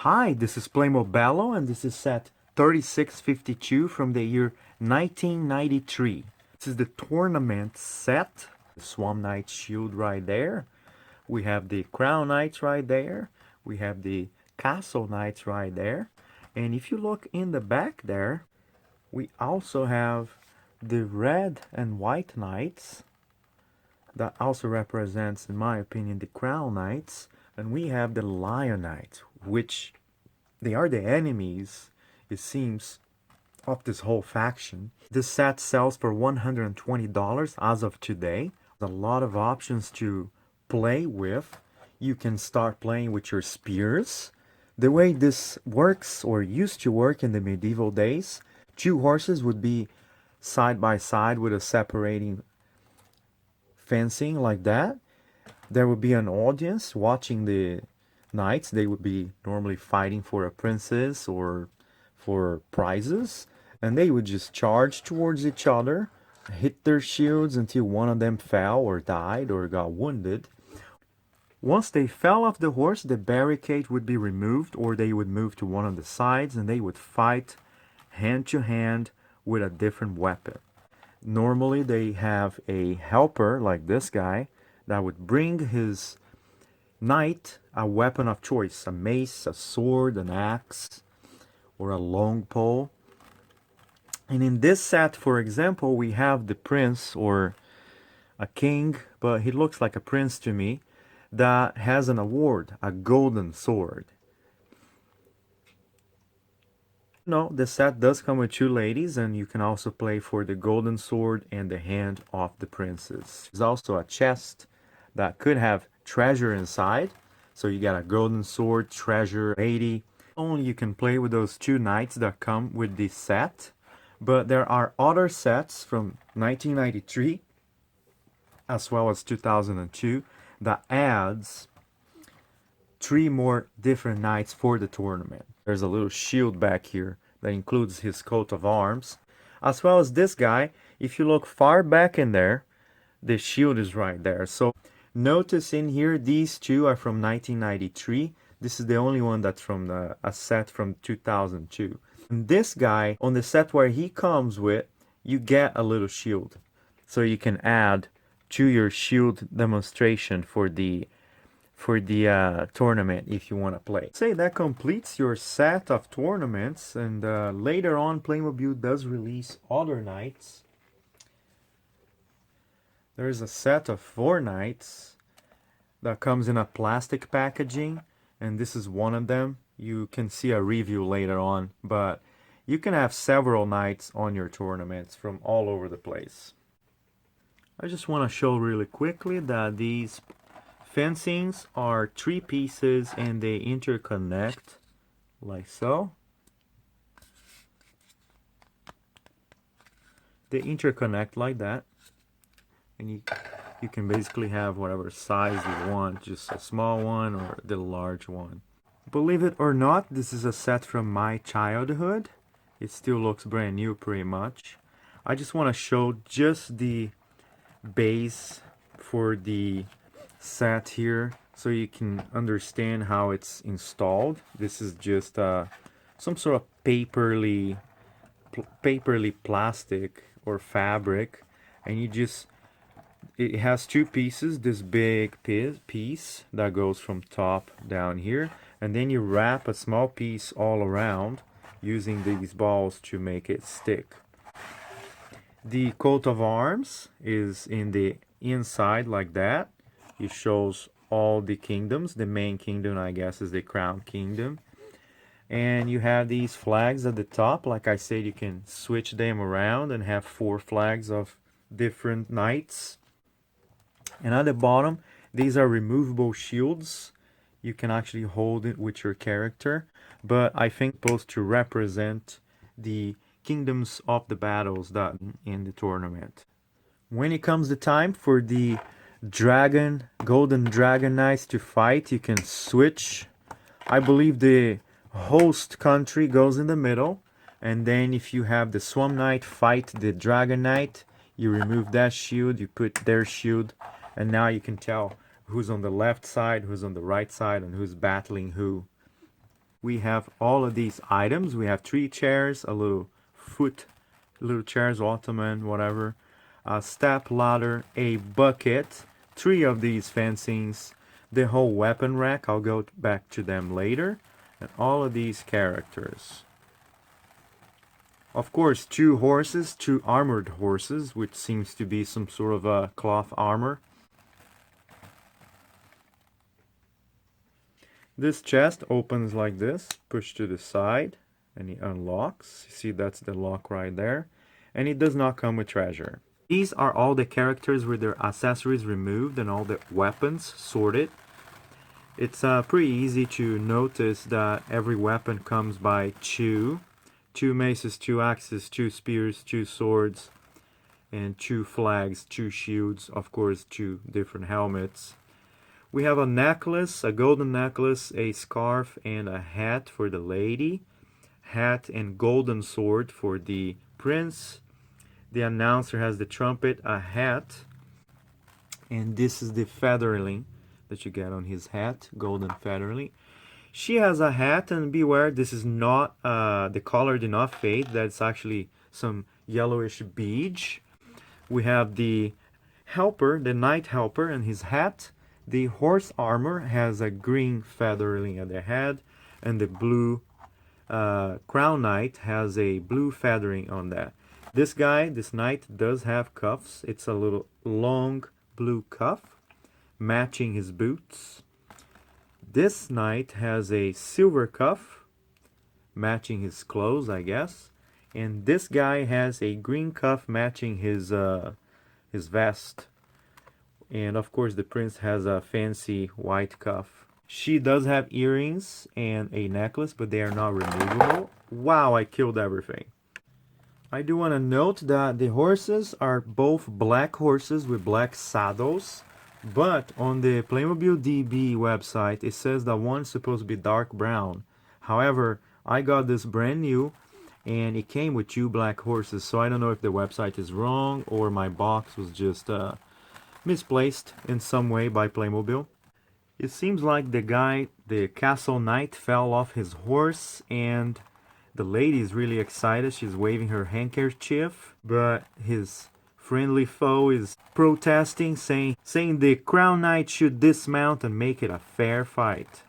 Hi, this is PlaymoBello, and this is set 3652 from the year 1993. This is the tournament set. The Swam Knight shield right there. We have the Crown Knights right there. We have the Castle Knights right there. And if you look in the back there, we also have the Red and White Knights. That also represents, in my opinion, the Crown Knights. And we have the Lion Knights, which they are the enemies, it seems, of this whole faction. This set sells for $120 as of today. There's a lot of options to play with. You can start playing with your spears. The way this works, or used to work in the medieval days, two horses would be side by side with a separating fencing like that. There would be an audience watching the knights. They would be normally fighting for a princess or for prizes, and they would just charge towards each other, hit their shields until one of them fell or died or got wounded. Once they fell off the horse, the barricade would be removed, or they would move to one of the sides and they would fight hand to hand with a different weapon. Normally they have a helper like this guy that would bring his knight a weapon of choice, a mace, a sword, an axe, or a long pole. And in this set, for example, we have the prince, or a king, but he looks like a prince to me, that has an award, a golden sword. No, the set does come with two ladies, and you can also play for the golden sword and the hand of the princess. There's also a chest that could have treasure inside. So you got a golden sword, treasure, lady. Only you can play with those two knights that come with this set. But there are other sets from 1993 as well as 2002 that adds three more different knights for the tournament. There's a little shield back here that includes his coat of arms, as well as this guy. If you look far back in there, the shield is right there. So notice in here, these two are from 1993. This is the only one that's from a set from 2002. And this guy, on the set where he comes with, you get a little shield. So you can add to your shield demonstration for the tournament if you want to play. Say that completes your set of tournaments, and later on Playmobil does release other knights. There's a set of 4 knights that comes in a plastic packaging, and this is one of them. You can see a review later on, but you can have several knights on your tournaments from all over the place. I just want to show really quickly that these fencings are 3 pieces and they interconnect like so. They interconnect like that, and you can basically have whatever size you want, just a small one or the large one. Believe it or not, this is a set from my childhood. It still looks brand new pretty much. I just want to show just the base for the set here so you can understand how it's installed. This is just some sort of paperly plastic or fabric, and it has 2 pieces. This big piece that goes from top down here, and then you wrap a small piece all around using these balls to make it stick. The coat of arms is in the inside like that. It shows all the kingdoms. The main kingdom, I guess, is the Crown Kingdom. And you have these flags at the top. Like I said, you can switch them around and have 4 flags of different knights. And at the bottom, these are removable shields. You can actually hold it with your character, but I think supposed to represent the kingdoms of the battles that in the tournament. When it comes the time for the golden dragon knights to fight, you can switch. I believe the host country goes in the middle, and then if you have the Swam Knight fight the Dragon Knight, you remove that shield, you put their shield, and now you can tell who's on the left side, who's on the right side, and who's battling who. We have all of these items. We have 3 chairs, a little chairs, ottoman, whatever, a step ladder, a bucket, 3 of these fencings, the whole weapon rack. I'll go back to them later, and all of these characters. Of course, 2 horses, 2 armored horses, which seems to be some sort of a cloth armor. This chest opens like this, push to the side, and it unlocks. You see, that's the lock right there. And it does not come with treasure. These are all the characters with their accessories removed and all the weapons sorted. It's pretty easy to notice that every weapon comes by 2 maces, 2 axes, 2 spears, 2 swords, and 2 flags, 2 shields, of course 2 different helmets. We have a necklace, a golden necklace, a scarf, and a hat for the lady. Hat and golden sword for the prince. The announcer has the trumpet, a hat, and this is the featherling that you get on his hat, golden featherling. She has a hat, and beware, this is not, the color did not fade, that's actually some yellowish beige. We have the helper, the knight helper, and his hat. The horse armor has a green featherling at the head, and the blue crown knight has a blue feathering on that. This guy, this knight, does have cuffs. It's a little long blue cuff, matching his boots. This knight has a silver cuff, matching his clothes, I guess. And this guy has a green cuff matching his vest. And of course the prince has a fancy white cuff. She does have earrings and a necklace, but they are not removable. Wow, I killed everything. I do want to note that the horses are both black horses with black saddles. But on the Playmobil DB website, it says that one's supposed to be dark brown. However, I got this brand new, and it came with 2 black horses. So I don't know if the website is wrong, or my box was just misplaced in some way by Playmobil. It seems like the castle knight, fell off his horse, and the lady is really excited. She's waving her handkerchief, but his friendly foe is protesting, saying the crown knight should dismount and make it a fair fight.